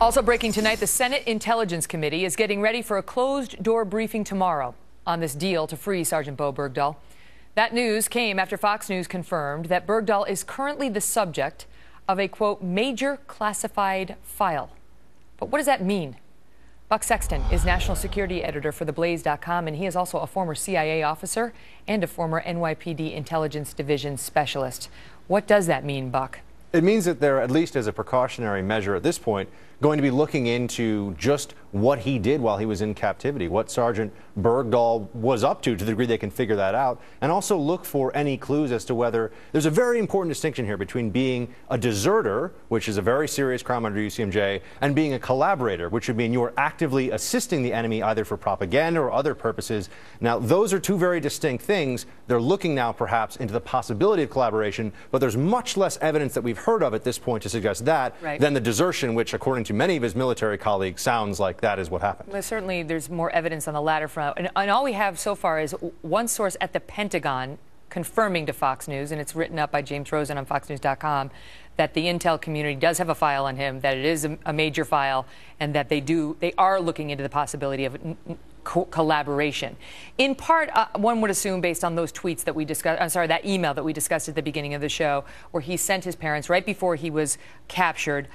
Also breaking tonight, the Senate Intelligence Committee is getting ready for a closed-door briefing tomorrow on this deal to free Sergeant Bo Bergdahl. That news came after Fox News confirmed that Bergdahl is currently the subject of a, quote, major classified file. But what does that mean? Buck Sexton is national security editor for theblaze.com, and he is also a former CIA officer and a former NYPD Intelligence Division specialist. What does that mean, Buck? It means that they're, at least as a precautionary measure at this point, going to be looking into just what he did while he was in captivity, what Sergeant Bergdahl was up to the degree they can figure that out, and also look for any clues as to whether there's a very important distinction here between being a deserter, which is a very serious crime under UCMJ, and being a collaborator, which would mean you're actively assisting the enemy either for propaganda or other purposes. Now, those are two very distinct things. They're looking now perhaps into the possibility of collaboration, but there's much less evidence that we've heard of at this point to suggest that than the desertion, which according to many of his military colleagues sounds like that is what happened. Well, certainly there's more evidence on the latter front. And all we have so far is one source at the Pentagon confirming to Fox News, and it's written up by James Rosen on FoxNews.com, that the intel community does have a file on him, that it is a major file, and that they are looking into the possibility of collaboration. In part, one would assume, based on those tweets that we discussed, that email that we discussed at the beginning of the show, where he sent his parents right before he was captured.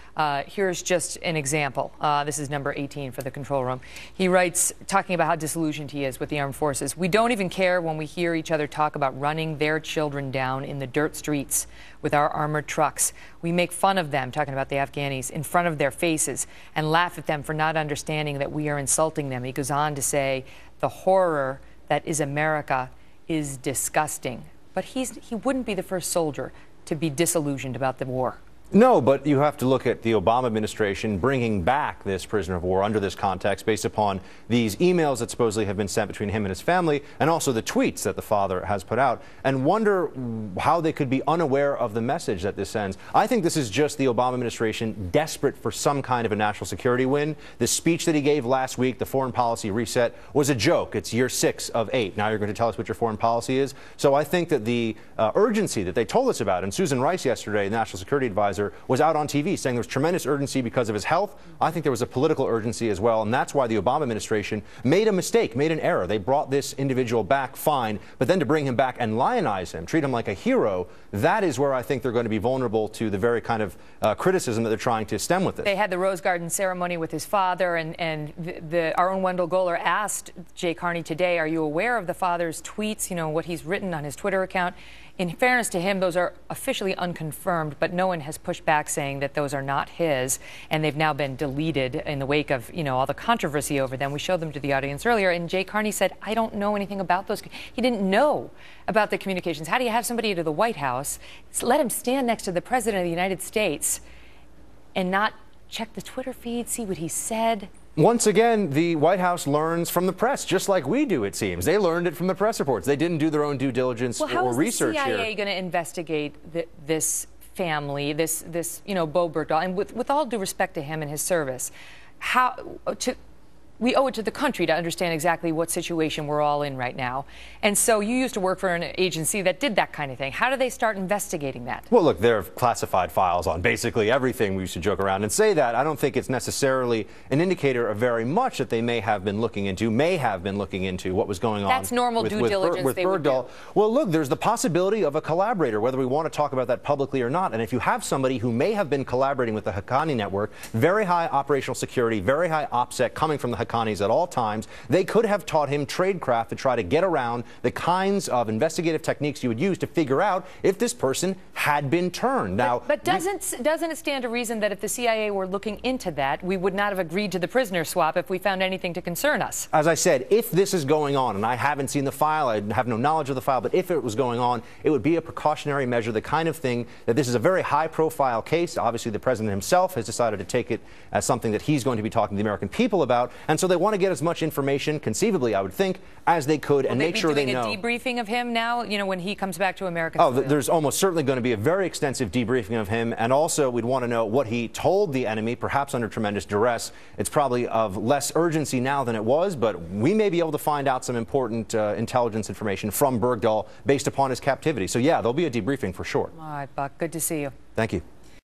Here's just an example. This is number 18 for the control room. He writes, talking about how disillusioned he is with the armed forces. We don't even care when we hear each other talk about running their children down in the dirt streets with our armored trucks. We make fun of them, talking about the Afghanis, in front of their faces and laugh at them for not understanding that we are insulting them. He goes on to say, the horror that is America is disgusting. But he wouldn't be the first soldier to be disillusioned about the war. No, but you have to look at the Obama administration bringing back this prisoner of war under this context based upon these emails that supposedly have been sent between him and his family, and also the tweets that the father has put out, and wonder how they could be unaware of the message that this sends. I think this is just the Obama administration desperate for some kind of a national security win. The speech that he gave last week, the foreign policy reset, was a joke. It's year 6 of 8. Now you're going to tell us what your foreign policy is? So I think that the urgency that they told us about, and Susan Rice yesterday, the national security advisor, was out on TV saying there was tremendous urgency because of his health. I think there was a political urgency as well, and that's why the Obama administration made a mistake, made an error. They brought this individual back fine, but then to bring him back and lionize him, treat him like a hero, that is where I think they're going to be vulnerable to the very kind of criticism that they're trying to stem with this. They had the Rose Garden ceremony with his father, and our own Wendell Goler asked Jay Carney today, are you aware of the father's tweets, you know, what he's written on his Twitter account? In fairness to him, those are officially unconfirmed, but no one has pushed back saying that those are not his, and they've now been deleted in the wake of, you know, all the controversy over them. We showed them to the audience earlier, and Jay Carney said, I don't know anything about those. He didn't know about the communications. How do you have somebody to the White House, let him stand next to the President of the United States and not check the Twitter feed, see what he said? Once again, the White House learns from the press, just like we do, it seems. They learned it from the press reports. They didn't do their own due diligence or research here. How is the CIA going to investigate this family, this you know, Bo Bergdahl? And with all due respect to him and his service, we owe it to the country to understand exactly what situation we're all in right now. And so you used to work for an agency that did that kind of thing. How do they start investigating that? Well, look, there are classified files on basically everything. We used to joke around and say that. I don't think it's necessarily an indicator of very much that they may have been looking into what was going on. That's normal due diligence with Bergdahl. Well, look, there's the possibility of a collaborator, whether we want to talk about that publicly or not. And if you have somebody who may have been collaborating with the Haqqani network, very high operational security, very high OPSEC coming from the Haqqanis at all times, they could have taught him tradecraft to try to get around the kinds of investigative techniques you would use to figure out if this person had been turned. Now, but doesn't it stand to reason that if the CIA were looking into that, we would not have agreed to the prisoner swap if we found anything to concern us? As I said, if this is going on, and I haven't seen the file, I have no knowledge of the file, but if it was going on, it would be a precautionary measure, the kind of thing that this is a very high-profile case. Obviously, the president himself has decided to take it as something that he's going to be talking to the American people about, and so they want to get as much information, conceivably, I would think, as they could, and make sure they know. Will they be doing a debriefing of him now, you know, when he comes back to American soil? Oh, there's almost certainly going to be a very extensive debriefing of him, and also we'd want to know what he told the enemy, perhaps under tremendous duress. It's probably of less urgency now than it was, but we may be able to find out some important intelligence information from Bergdahl based upon his captivity. So, yeah, there'll be a debriefing for sure. All right, Buck, good to see you. Thank you.